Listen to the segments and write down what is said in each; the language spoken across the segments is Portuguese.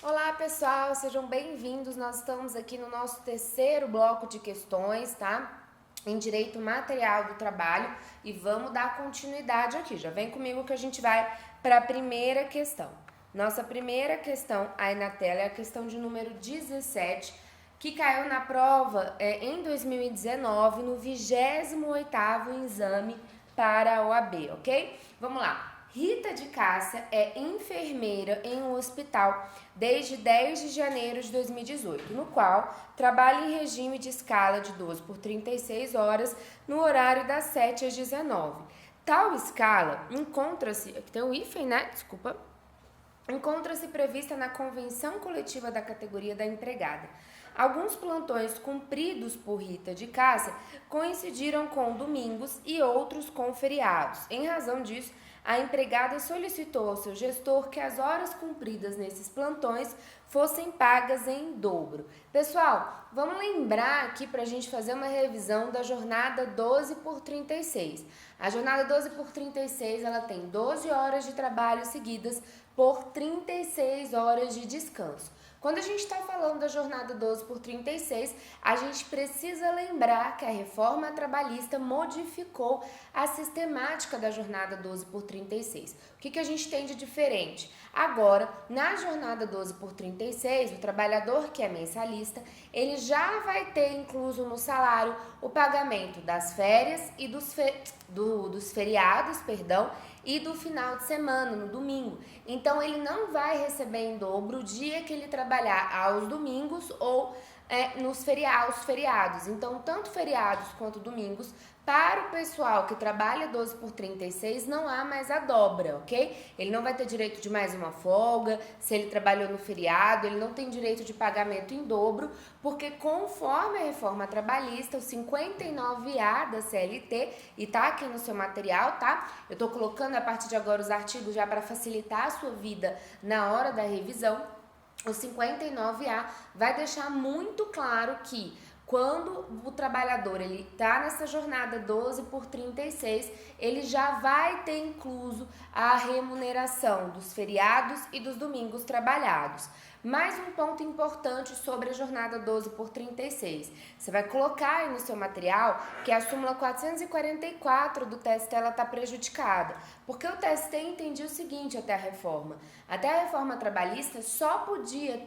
Olá, pessoal, sejam bem-vindos. Nós estamos aqui no nosso terceiro bloco de questões, tá? Em direito material do trabalho e vamos dar continuidade aqui. Já vem comigo que a gente vai para a primeira questão. Nossa primeira questão aí na tela é a questão de número 17, que caiu na prova em 2019, no 28º exame para a OAB, ok? Vamos lá. Rita de Cássia é enfermeira em um hospital desde 10 de janeiro de 2018, no qual trabalha em regime de escala de 12 por 36 horas no horário das 7 às 19. Tal escala encontra-se, aqui tem um hífen, né? Desculpa. Encontra-se prevista na convenção coletiva da categoria da empregada. Alguns plantões cumpridos por Rita de Cássia coincidiram com domingos e outros com feriados. Em razão disso, a empregada solicitou ao seu gestor que as horas cumpridas nesses plantões fossem pagas em dobro. Pessoal, vamos lembrar aqui para a gente fazer uma revisão da jornada 12 por 36. A jornada 12 por 36, ela tem 12 horas de trabalho seguidas por 36 horas de descanso. Quando a gente está falando da jornada 12 por 36, a gente precisa lembrar que a reforma trabalhista modificou a sistemática da jornada 12 por 36. O que a gente tem de diferente? Agora, na jornada 12 por 36, o trabalhador que é mensalista, ele já vai ter incluso no salário o pagamento das férias e dos feriados, e do final de semana, no domingo. Então, ele não vai receber em dobro o dia que ele trabalhar aos domingos ou nos feriados. Então, tanto feriados quanto domingos, para o pessoal que trabalha 12 por 36, não há mais a dobra, ok? Ele não vai ter direito de mais uma folga, se ele trabalhou no feriado, ele não tem direito de pagamento em dobro, porque conforme a reforma trabalhista, o 59A da CLT, e tá aqui no seu material, tá? Eu tô colocando a partir de agora os artigos já para facilitar a sua vida na hora da revisão. O 59A vai deixar muito claro que quando o trabalhador ele está nessa jornada 12 por 36, ele já vai ter incluso a remuneração dos feriados e dos domingos trabalhados. Mais um ponto importante sobre a jornada 12 por 36. Você vai colocar aí no seu material que a súmula 444 do TST está prejudicada. Porque o TST entendia o seguinte até a reforma. Até a reforma trabalhista só podia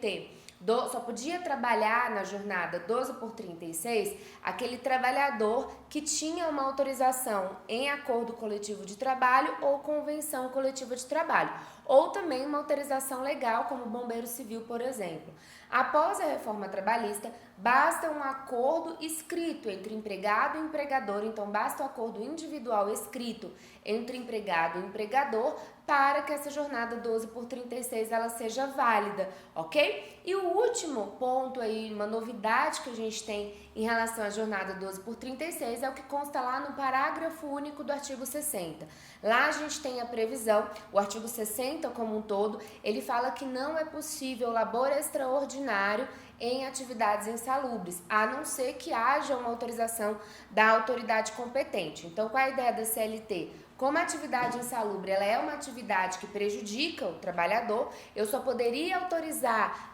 trabalhar na jornada 12 por 36 aquele trabalhador que tinha uma autorização em acordo coletivo de trabalho ou convenção coletiva de trabalho, ou também uma autorização legal, como bombeiro civil, por exemplo. Após a reforma trabalhista, basta um acordo escrito entre empregado e empregador, então basta um acordo individual escrito entre empregado e empregador para que essa jornada 12 por 36 ela seja válida, ok? E o último ponto aí, uma novidade que a gente tem em relação à jornada 12 por 36 é o que consta lá no parágrafo único do artigo 60. Lá a gente tem a previsão, o artigo 60 como um todo, ele fala que não é possível labor extraordinário em atividades insalubres, a não ser que haja uma autorização da autoridade competente. Então, qual é a ideia da CLT? Como a atividade insalubre ela é uma atividade que prejudica o trabalhador, eu só poderia autorizar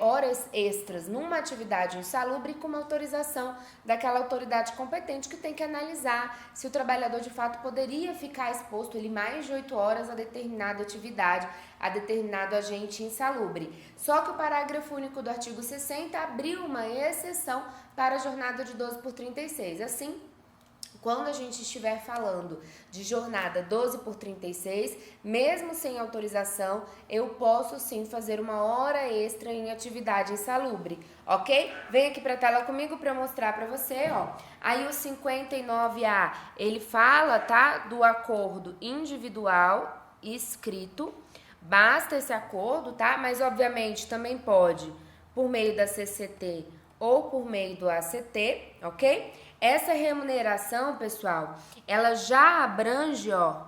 horas extras numa atividade insalubre com uma autorização daquela autoridade competente que tem que analisar se o trabalhador de fato poderia ficar exposto ele mais de 8 horas a determinada atividade, a determinado agente insalubre. Só que o parágrafo único do artigo 60 abriu uma exceção para a jornada de 12 por 36. Assim, quando a gente estiver falando de jornada 12 por 36, mesmo sem autorização, eu posso sim fazer uma hora extra em atividade insalubre, ok? Vem aqui para a tela comigo para eu mostrar para você, ó. Aí o 59A, ele fala, tá, do acordo individual escrito. Basta esse acordo, tá? Mas obviamente também pode por meio da CCT ou por meio do ACT, ok? Essa remuneração, pessoal, ela já abrange, ó,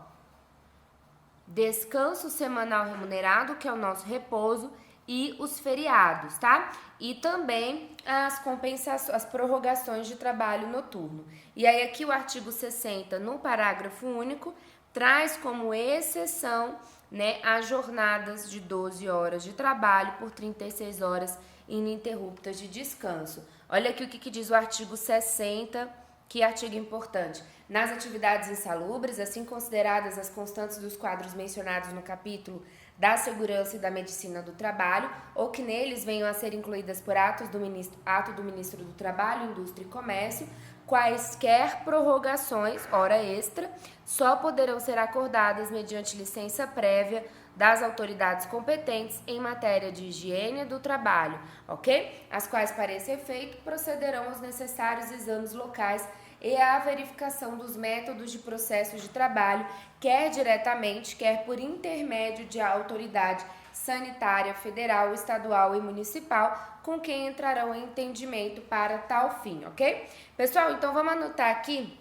descanso semanal remunerado, que é o nosso repouso, e os feriados, tá? E também as compensações, as prorrogações de trabalho noturno. E aí aqui o artigo 60, no parágrafo único, traz como exceção, né, as jornadas de 12 horas de trabalho por 36 horas ininterruptas de descanso. Olha aqui o que diz o artigo 60, que artigo importante. Nas atividades insalubres, assim consideradas as constantes dos quadros mencionados no capítulo da segurança e da medicina do trabalho, ou que neles venham a ser incluídas por ato do Ministro do Trabalho, Indústria e Comércio, quaisquer prorrogações, hora extra, só poderão ser acordadas mediante licença prévia das autoridades competentes em matéria de higiene do trabalho, ok? As quais, para esse efeito, procederão aos necessários exames locais e à verificação dos métodos de processos de trabalho, quer diretamente, quer por intermédio de autoridade sanitária federal, estadual e municipal, com quem entrarão em entendimento para tal fim, ok? Pessoal, então vamos anotar aqui,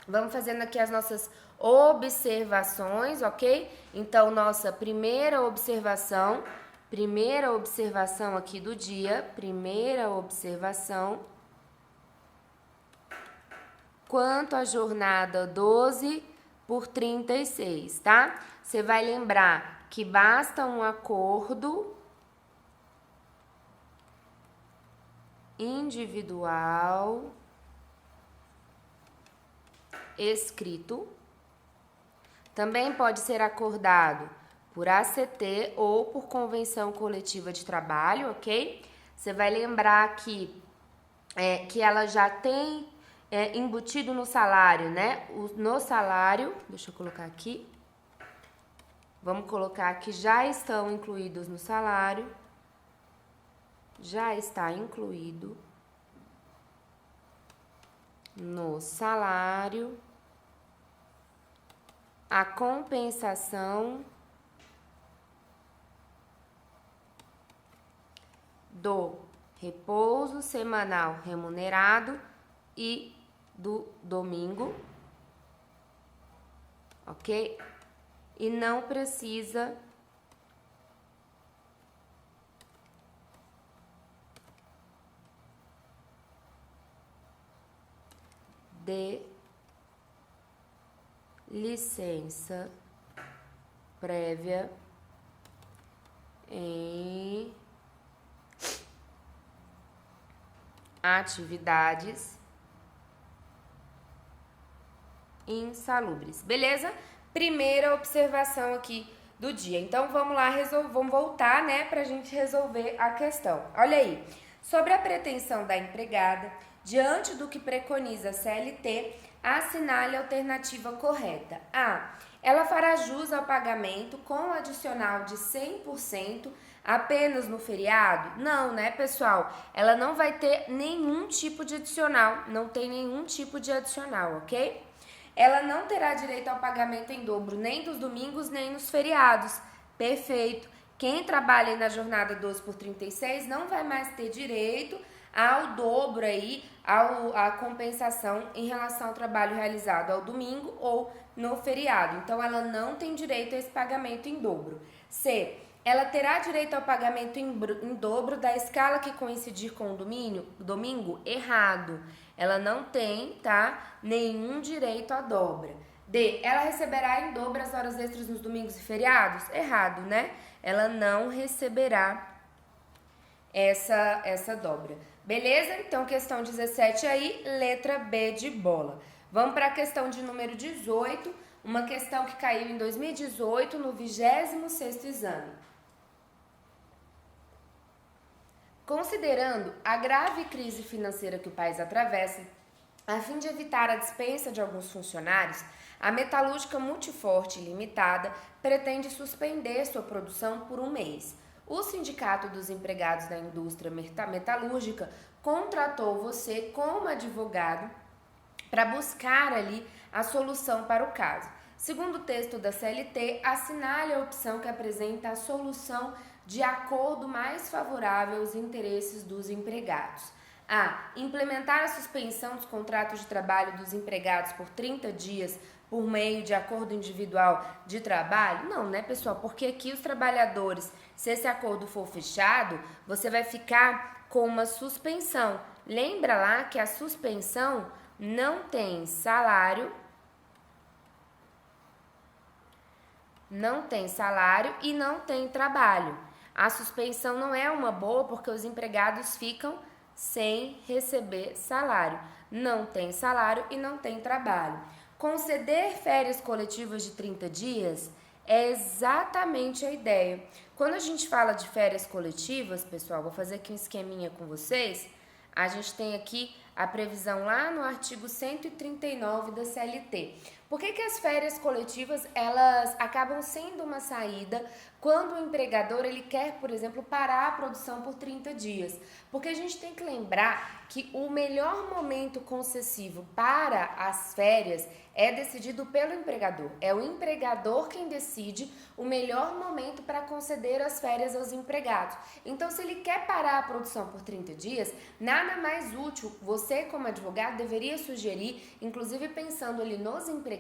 vamos fazendo aqui as nossas observações, ok? Então, nossa primeira observação aqui do dia, primeira observação, quanto à jornada 12 por 36, tá? Você vai lembrar que basta um acordo individual escrito. Também pode ser acordado por ACT ou por convenção coletiva de trabalho, ok? Você vai lembrar que ela já tem embutido no salário, né? No salário, deixa eu colocar aqui. Vamos colocar que já estão incluídos no salário. Já está incluído no salário a compensação do repouso semanal remunerado e do domingo, ok? E não precisa de licença prévia em atividades insalubres, beleza? Primeira observação aqui do dia. Então, vamos lá, vamos voltar, né, pra gente resolver a questão. Olha aí, sobre a pretensão da empregada, diante do que preconiza a CLT, assinale a alternativa correta. A. Ela fará jus ao pagamento com adicional de 100% apenas no feriado? Não, né, pessoal? Ela não vai ter nenhum tipo de adicional, não tem nenhum tipo de adicional, ok? Ela não terá direito ao pagamento em dobro nem dos domingos nem nos feriados. Perfeito. Quem trabalha na jornada 12 por 36 não vai mais ter direito ao dobro aí, à compensação em relação ao trabalho realizado ao domingo ou no feriado. Então, ela não tem direito a esse pagamento em dobro. C. Ela terá direito ao pagamento em dobro da escala que coincidir com o domingo? Errado. Ela não tem, tá, nenhum direito à dobra. D. Ela receberá em dobro as horas extras nos domingos e feriados? Errado, né? Ela não receberá essa dobra. Beleza? Então, questão 17 aí, letra B de bola. Vamos para a questão de número 18, uma questão que caiu em 2018 no 26º exame. Considerando a grave crise financeira que o país atravessa, a fim de evitar a dispensa de alguns funcionários, a Metalúrgica Multiforte Limitada pretende suspender sua produção por um mês. O Sindicato dos Empregados da Indústria Metalúrgica contratou você como advogado para buscar ali a solução para o caso. Segundo o texto da CLT, assinale a opção que apresenta a solução de acordo mais favorável aos interesses dos empregados. A. Implementar a suspensão dos contratos de trabalho dos empregados por 30 dias por meio de acordo individual de trabalho? Não, né, pessoal? Porque aqui os trabalhadores, se esse acordo for fechado, você vai ficar com uma suspensão. Lembra lá que a suspensão não tem salário não tem salário e não tem trabalho. A suspensão não é uma boa porque os empregados ficam sem receber salário. Não tem salário e não tem trabalho. Conceder férias coletivas de 30 dias é exatamente a ideia. Quando a gente fala de férias coletivas, pessoal, vou fazer aqui um esqueminha com vocês. A gente tem aqui a previsão lá no artigo 139 da CLT. Por que as férias coletivas, elas acabam sendo uma saída quando o empregador ele quer, por exemplo, parar a produção por 30 dias? Porque a gente tem que lembrar que o melhor momento concessivo para as férias é decidido pelo empregador. É o empregador quem decide o melhor momento para conceder as férias aos empregados. Então, se ele quer parar a produção por 30 dias, nada mais útil, você como advogado deveria sugerir, inclusive pensando ali nos empregados,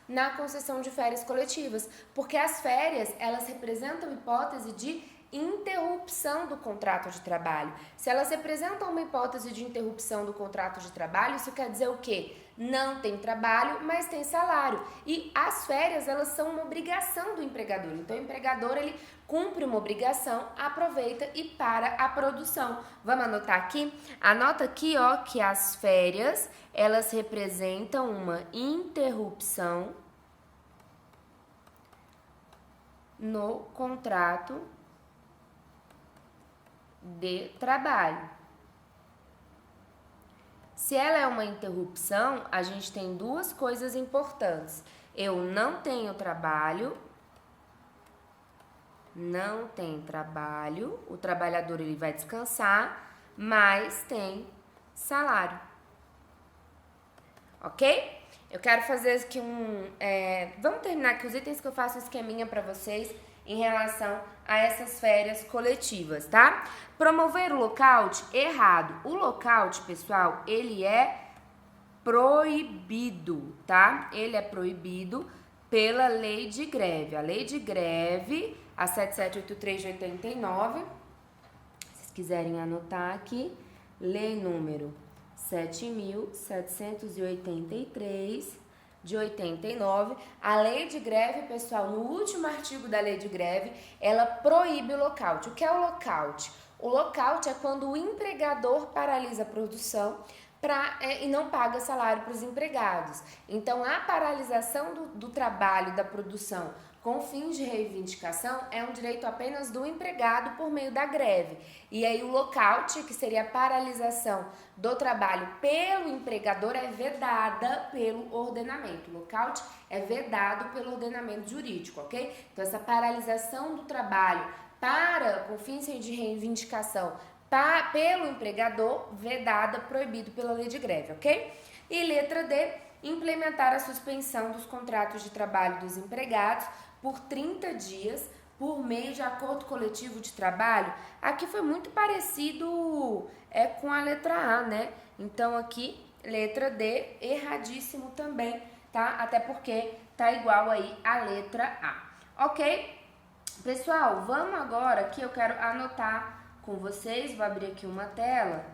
na concessão de férias coletivas, porque as férias, elas representam hipótese de interrupção do contrato de trabalho. Se elas representam uma hipótese de interrupção do contrato de trabalho, isso quer dizer o quê? Não tem trabalho, mas tem salário. E as férias, elas são uma obrigação do empregador. Então, o empregador, ele cumpre uma obrigação, aproveita e para a produção. Vamos anotar aqui? Anota aqui, ó, que as férias, elas representam uma interrupção no contrato de trabalho. Se ela é uma interrupção, a gente tem duas coisas importantes. Eu não tenho trabalho, o trabalhador ele vai descansar, mas tem salário. Ok? Eu quero fazer aqui vamos terminar aqui os itens que eu faço um esqueminha para vocês em relação a essas férias coletivas, tá? Promover o lockout, errado. O lockout, pessoal, ele é proibido, tá? Ele é proibido pela lei de greve. A lei de greve, a 7783 de 89, se vocês quiserem anotar aqui, lei número 7.783 de 89, a lei de greve, pessoal, no último artigo da lei de greve, ela proíbe o lockout. O que é o lockout? O lockout é quando o empregador paralisa a produção e não paga salário para os empregados. Então, a paralisação do trabalho, da produção, com fins de reivindicação, é um direito apenas do empregado por meio da greve. E aí o lockout, que seria a paralisação do trabalho pelo empregador, é vedada pelo ordenamento. O lockout é vedado pelo ordenamento jurídico, ok? Então, essa paralisação do trabalho com fins de reivindicação pelo empregador, vedada, proibido pela lei de greve, ok? E letra D, implementar a suspensão dos contratos de trabalho dos empregados por 30 dias por meio de acordo coletivo de trabalho. Aqui foi muito parecido com a letra A, né? Então aqui, letra D, erradíssimo também, tá? Até porque tá igual aí a letra A, ok? Pessoal, vamos agora aqui, eu quero anotar com vocês, vou abrir aqui uma tela.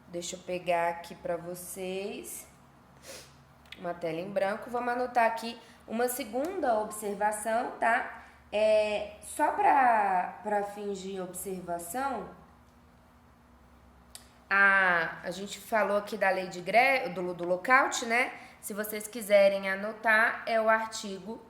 Deixa eu pegar aqui para vocês uma tela em branco. Vamos anotar aqui uma segunda observação, tá? Só para fins de observação, a gente falou aqui da lei de greve, do lockout, né? Se vocês quiserem anotar, é o artigo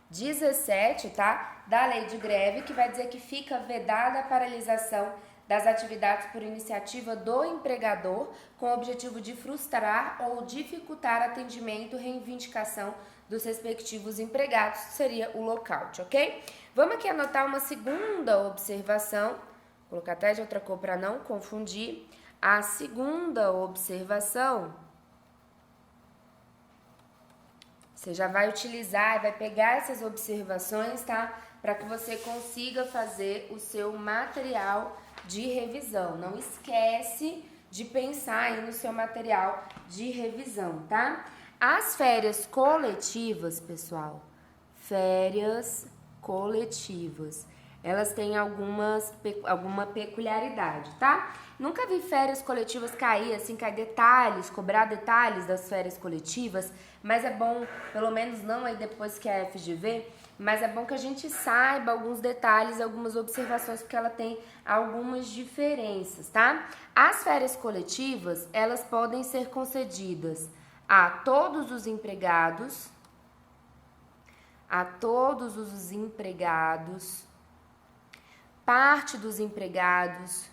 17, tá? Da lei de greve, que vai dizer que fica vedada a paralisação das atividades por iniciativa do empregador com o objetivo de frustrar ou dificultar atendimento e reivindicação dos respectivos empregados, seria o lockout, ok? Vamos aqui anotar uma segunda observação, vou colocar até de outra cor para não confundir. A segunda observação, você já vai utilizar e vai pegar essas observações, tá? Para que você consiga fazer o seu material de revisão. Não esquece de pensar aí no seu material de revisão, tá? As férias coletivas, pessoal, férias coletivas, elas têm alguma peculiaridade, tá? Nunca vi férias coletivas cair detalhes, cobrar detalhes das férias coletivas, mas é bom, pelo menos não aí depois que a FGV, mas é bom que a gente saiba alguns detalhes, algumas observações, porque ela tem algumas diferenças, tá? As férias coletivas, elas podem ser concedidas a todos os empregados, parte dos empregados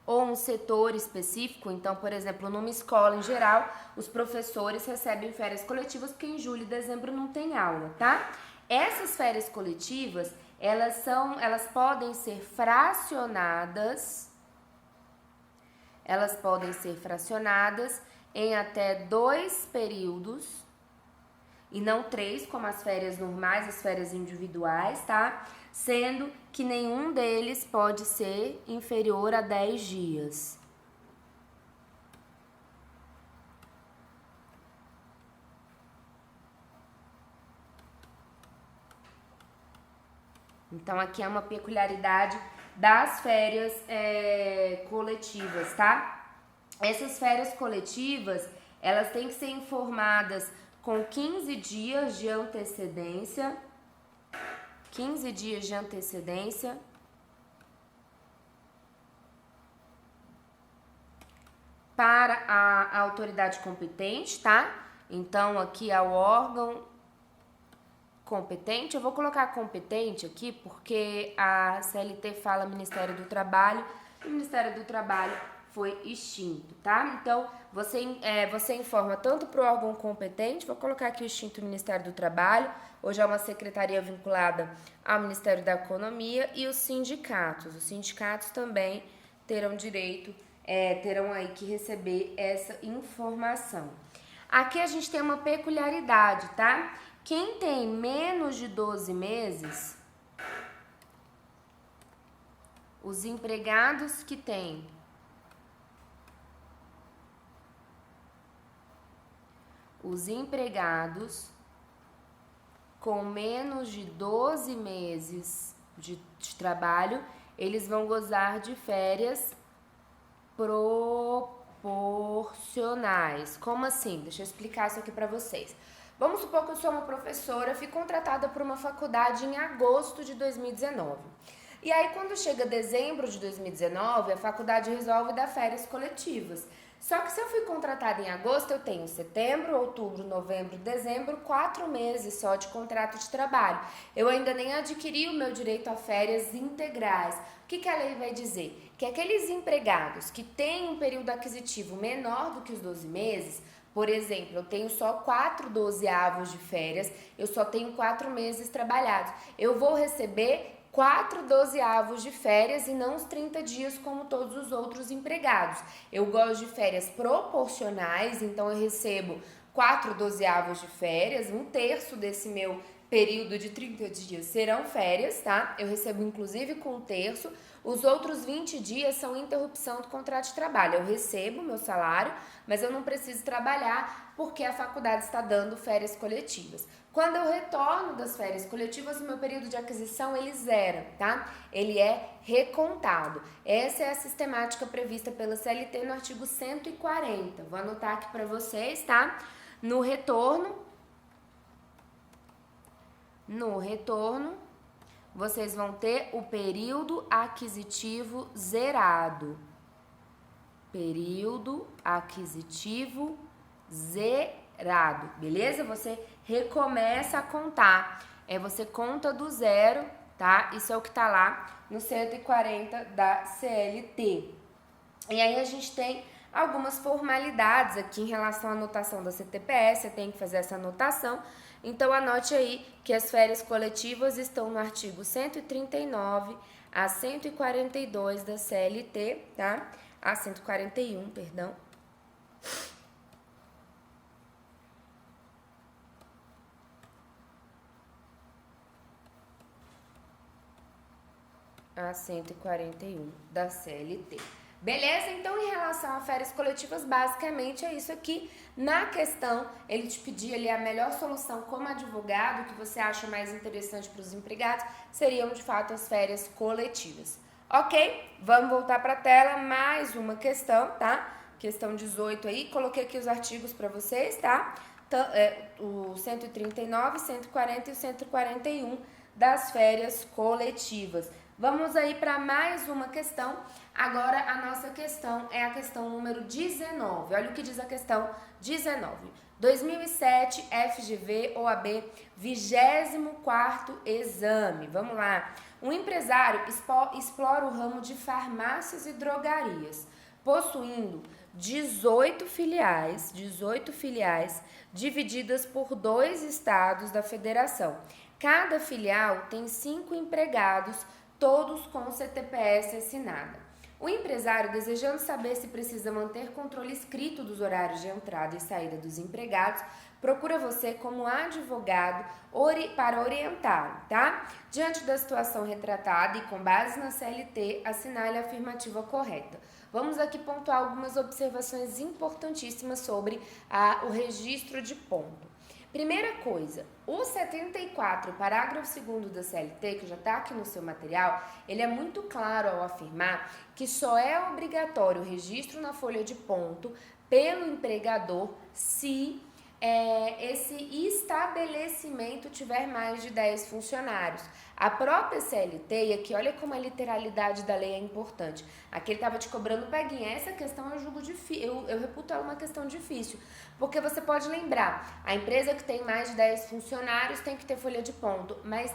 ou um setor específico. Então, por exemplo, numa escola em geral, os professores recebem férias coletivas porque em julho e dezembro não tem aula, tá? Essas férias coletivas, elas podem ser fracionadas, em até 2 períodos e não 3, como as férias normais, as férias individuais, tá? Sendo que nenhum deles pode ser inferior a 10 dias. Então, aqui é uma peculiaridade das férias coletivas, tá? Essas férias coletivas, elas têm que ser informadas com 15 dias de antecedência. 15 dias de antecedência. Para a autoridade competente, tá? Então, aqui é o órgão competente. Eu vou colocar competente aqui porque a CLT fala Ministério do Trabalho e o Ministério do Trabalho foi extinto, tá? Então, você informa tanto para o órgão competente, vou colocar aqui o extinto Ministério do Trabalho, hoje é uma secretaria vinculada ao Ministério da Economia, e os sindicatos. Os sindicatos também terão direito, terão aí que receber essa informação. Aqui a gente tem uma peculiaridade, tá? Quem tem menos de 12 meses, os empregados que têm com menos de 12 meses de trabalho, eles vão gozar de férias proporcionais. Como assim? Deixa eu explicar isso aqui para vocês. Vamos supor que eu sou uma professora, fui contratada por uma faculdade em agosto de 2019. E aí, quando chega dezembro de 2019, a faculdade resolve dar férias coletivas. Só que se eu fui contratada em agosto, eu tenho setembro, outubro, novembro, dezembro, 4 meses só de contrato de trabalho. Eu ainda nem adquiri o meu direito a férias integrais. O que a lei vai dizer? Que aqueles empregados que têm um período aquisitivo menor do que os 12 meses, por exemplo, eu tenho só 4 dozeavos de férias, eu só tenho 4 meses trabalhados. Eu vou receber 4 dozeavos de férias e não os 30 dias como todos os outros empregados. Eu gosto de férias proporcionais, então eu recebo 4 dozeavos de férias, 1/3 desse meu período de 30 dias serão férias, tá? Eu recebo inclusive com 1/3. Os outros 20 dias são interrupção do contrato de trabalho. Eu recebo meu salário, mas eu não preciso trabalhar porque a faculdade está dando férias coletivas. Quando eu retorno das férias coletivas, o meu período de aquisição ele zera, tá? Ele é recontado. Essa é a sistemática prevista pela CLT no artigo 140. Vou anotar aqui para vocês, tá? No retorno, vocês vão ter o período aquisitivo zerado. Período aquisitivo zerado, beleza? Você recomeça a contar. Você conta do zero, tá? Isso é o que tá lá no 140 da CLT. E aí a gente tem algumas formalidades aqui em relação à anotação da CTPS, você tem que fazer essa anotação. Então, anote aí que as férias coletivas estão no artigo 139 a 142 da CLT, tá? A 141, perdão. A 141 da CLT. Beleza? Então, em relação a férias coletivas, basicamente é isso aqui. Na questão, ele te pedia ali a melhor solução como advogado, o que você acha mais interessante para os empregados, seriam de fato as férias coletivas. Ok? Vamos voltar para a tela, mais uma questão, tá? Questão 18 aí, coloquei aqui os artigos para vocês, tá? O 139, 140 e o 141 das férias coletivas. Vamos aí para mais uma questão. Agora a nossa questão é a questão número 19. Olha o que diz a questão 19. 2007, FGV, OAB, 24º exame. Vamos lá. Um empresário explora o ramo de farmácias e drogarias, possuindo 18 filiais divididas por 2 estados da federação. Cada filial tem 5 empregados, todos com CTPS assinada. O empresário, desejando saber se precisa manter controle escrito dos horários de entrada e saída dos empregados, procura você como advogado para orientar, tá? Diante da situação retratada e com base na CLT, assinale a afirmativa correta. Vamos aqui pontuar algumas observações importantíssimas sobre o registro de ponto. Primeira coisa, o 74, parágrafo 2º da CLT, que já está aqui no seu material, ele é muito claro ao afirmar que só é obrigatório o registro na folha de ponto pelo empregador se esse estabelecimento tiver mais de 10 funcionários. A própria CLT, e aqui olha como a literalidade da lei é importante. Aqui ele estava te cobrando peguinha. Essa questão eu julgo difícil, eu reputo ela uma questão difícil. Porque você pode lembrar, a empresa que tem mais de 10 funcionários tem que ter folha de ponto, mas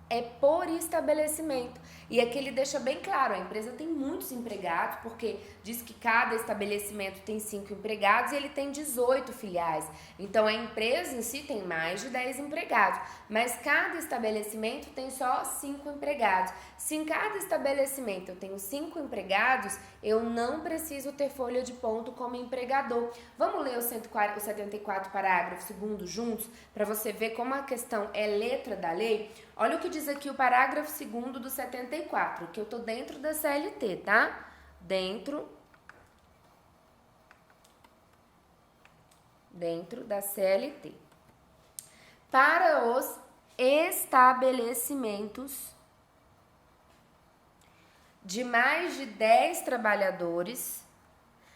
é por estabelecimento. E aqui ele deixa bem claro, a empresa tem muitos empregados, porque diz que cada estabelecimento tem 5 empregados e ele tem 18 filiais. Então, a empresa em si tem mais de 10 empregados, mas cada estabelecimento tem só 5 empregados. Se em cada estabelecimento eu tenho 5 empregados, eu não preciso ter folha de ponto como empregador. Vamos ler o 74, parágrafo 2º juntos, para você ver como a questão é letra da lei? Olha o que diz aqui o parágrafo 2º do 74, que eu tô dentro da CLT, tá? Dentro da CLT. Para os estabelecimentos de mais de 10 trabalhadores,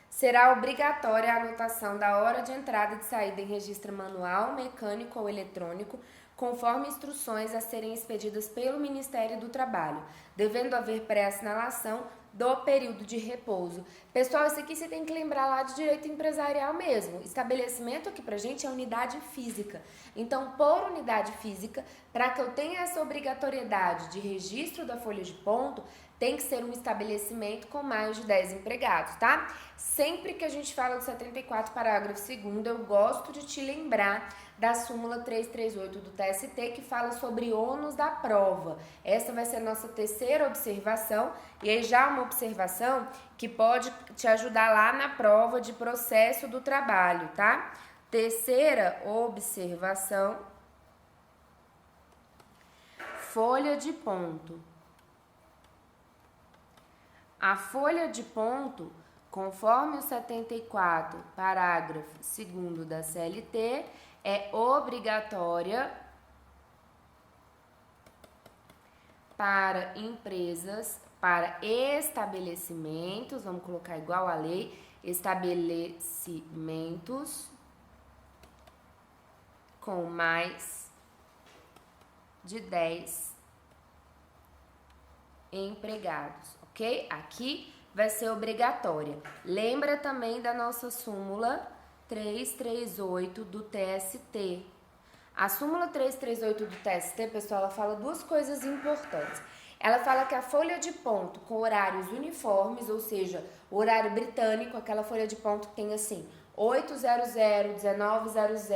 será obrigatória a anotação da hora de entrada e de saída em registro manual, mecânico ou eletrônico, conforme instruções a serem expedidas pelo Ministério do Trabalho, devendo haver pré-assinalação do período de repouso. Pessoal, isso aqui você tem que lembrar lá de direito empresarial mesmo. Estabelecimento aqui pra gente é unidade física. Então, por unidade física, para que eu tenha essa obrigatoriedade de registro da folha de ponto, tem que ser um estabelecimento com mais de 10 empregados, tá? Sempre que a gente fala do 74, parágrafo 2º, eu gosto de te lembrar da súmula 338 do TST, que fala sobre ônus da prova. Essa vai ser a nossa terceira observação, e aí já uma observação que pode te ajudar lá na prova de processo do trabalho, tá? Terceira observação, folha de ponto. A folha de ponto, conforme o 74, parágrafo 2º da CLT, é obrigatória para empresas, para estabelecimentos, vamos colocar igual a lei, estabelecimentos com mais de 10 empregados, ok? Aqui vai ser obrigatória. Lembra também da nossa súmula 338 do TST. A súmula 338 do TST, pessoal, ela fala duas coisas importantes. Ela fala que a folha de ponto com horários uniformes, ou seja, o horário britânico, aquela folha de ponto que tem assim 800, 1900,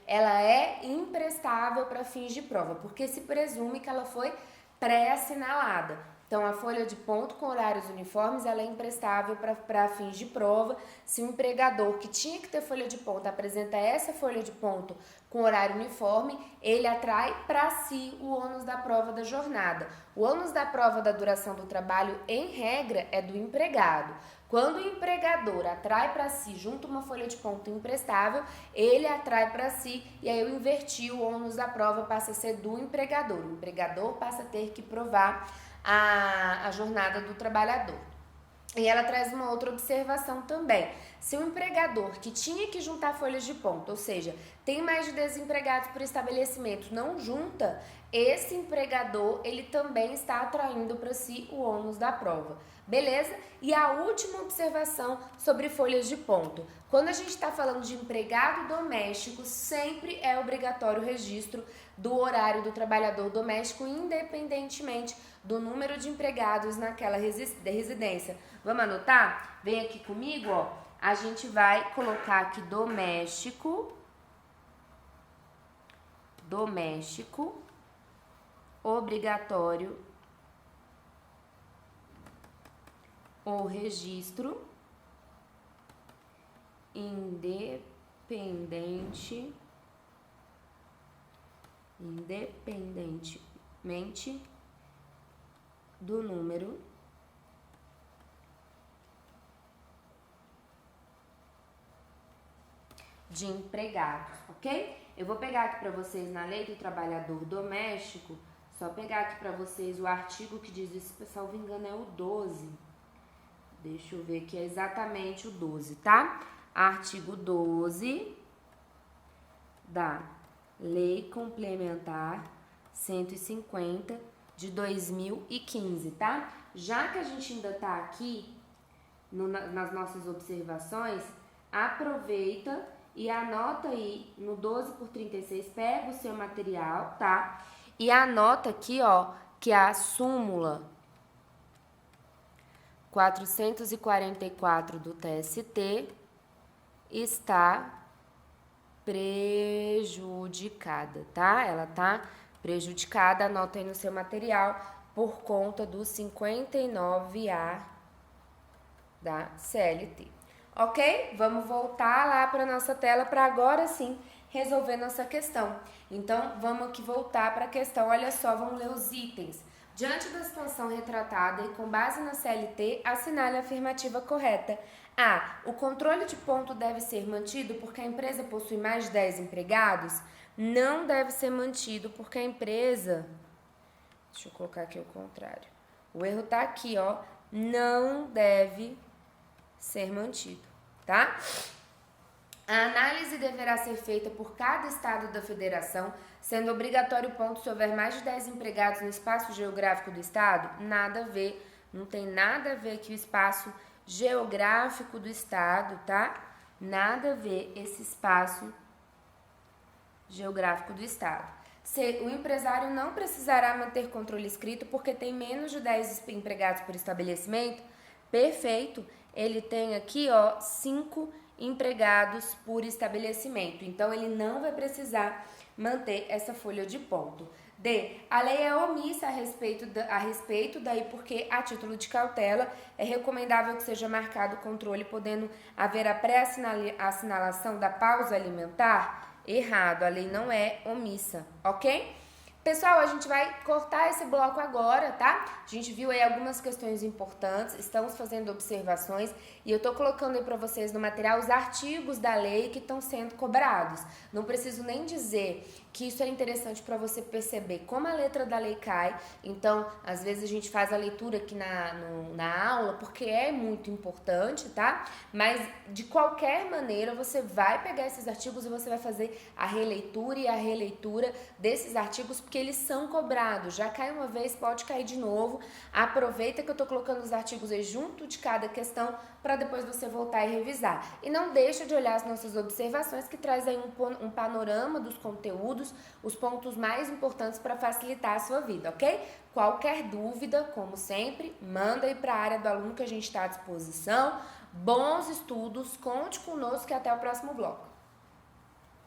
ela é imprestável para fins de prova, porque se presume que ela foi pré-assinalada. Então, a folha de ponto com horários uniformes, ela é imprestável para fins de prova. Se o empregador que tinha que ter folha de ponto apresenta essa folha de ponto com horário uniforme, ele atrai para si o ônus da prova da jornada. O ônus da prova da duração do trabalho, em regra, é do empregado. Quando o empregador atrai para si, junto uma folha de ponto imprestável, ele atrai para si e aí eu inverti, o ônus da prova passa a ser do empregador. O empregador passa a ter que provar a jornada do trabalhador. E ela traz uma outra observação também. Se o empregador que tinha que juntar folhas de ponto, ou seja, tem mais de 10 empregados por estabelecimento, não junta, esse empregador, ele também está atraindo para si o ônus da prova. Beleza? E a última observação sobre folhas de ponto. Quando a gente está falando de empregado doméstico, sempre é obrigatório o registro do horário do trabalhador doméstico, independentemente do número de empregados naquela residência. Vamos anotar? Vem aqui comigo, ó. A gente vai colocar aqui doméstico, obrigatório, o registro, independentemente do número de empregados, ok? Eu vou pegar aqui para vocês na Lei do Trabalhador Doméstico, só pegar aqui para vocês o artigo que diz isso, se não me engano é o 12. Deixa eu ver que é exatamente o 12, tá? Artigo 12 da Lei Complementar 150 de 2015, tá? Já que a gente ainda tá aqui nas nossas observações, aproveita e anota aí no 12/36, pega o seu material, tá? E anota aqui, ó, que a súmula 444 do TST está prejudicada, tá? Ela tá prejudicada, anota aí no seu material, por conta do 59A da CLT. Ok? Vamos voltar lá para nossa tela para agora sim resolver nossa questão. Então, vamos aqui voltar para a questão. Olha só, vamos ler os itens. Diante da situação retratada e com base na CLT, assinale a afirmativa correta. A. O controle de ponto deve ser mantido porque a empresa possui mais de 10 empregados? Não deve ser mantido porque a empresa... Deixa eu colocar aqui o contrário. O erro tá aqui, ó. Não deve ser mantido, tá? A análise deverá ser feita por cada estado da federação, sendo obrigatório o ponto se houver mais de 10 empregados no espaço geográfico do estado? Nada a ver, não tem nada a ver aqui o espaço geográfico do estado, tá? Nada a ver esse espaço geográfico do estado. O empresário não precisará manter controle escrito porque tem menos de 10 empregados por estabelecimento? Perfeito, ele tem aqui, ó, 5 empregados por estabelecimento, então ele não vai precisar manter essa folha de ponto. D. A lei é omissa a respeito, daí porque, a título de cautela, é recomendável que seja marcado o controle, podendo haver a pré-assinalação da pausa alimentar? Errado, a lei não é omissa, ok? Pessoal, a gente vai cortar esse bloco agora, tá? A gente viu aí algumas questões importantes, estamos fazendo observações e eu tô colocando aí para vocês no material os artigos da lei que estão sendo cobrados. Não preciso nem dizer que isso é interessante para você perceber como a letra da lei cai. Então, às vezes a gente faz a leitura aqui na aula porque é muito importante, tá? Mas, de qualquer maneira, você vai pegar esses artigos e você vai fazer a releitura e a releitura desses artigos porque eles são cobrados. Já cai uma vez, pode cair de novo. Aproveita que eu tô colocando os artigos aí junto de cada questão para depois você voltar e revisar. E não deixa de olhar as nossas observações que traz aí um panorama dos conteúdos, os pontos mais importantes para facilitar a sua vida, ok? Qualquer dúvida, como sempre, manda aí para a área do aluno que a gente está à disposição. Bons estudos, conte conosco e até o próximo bloco.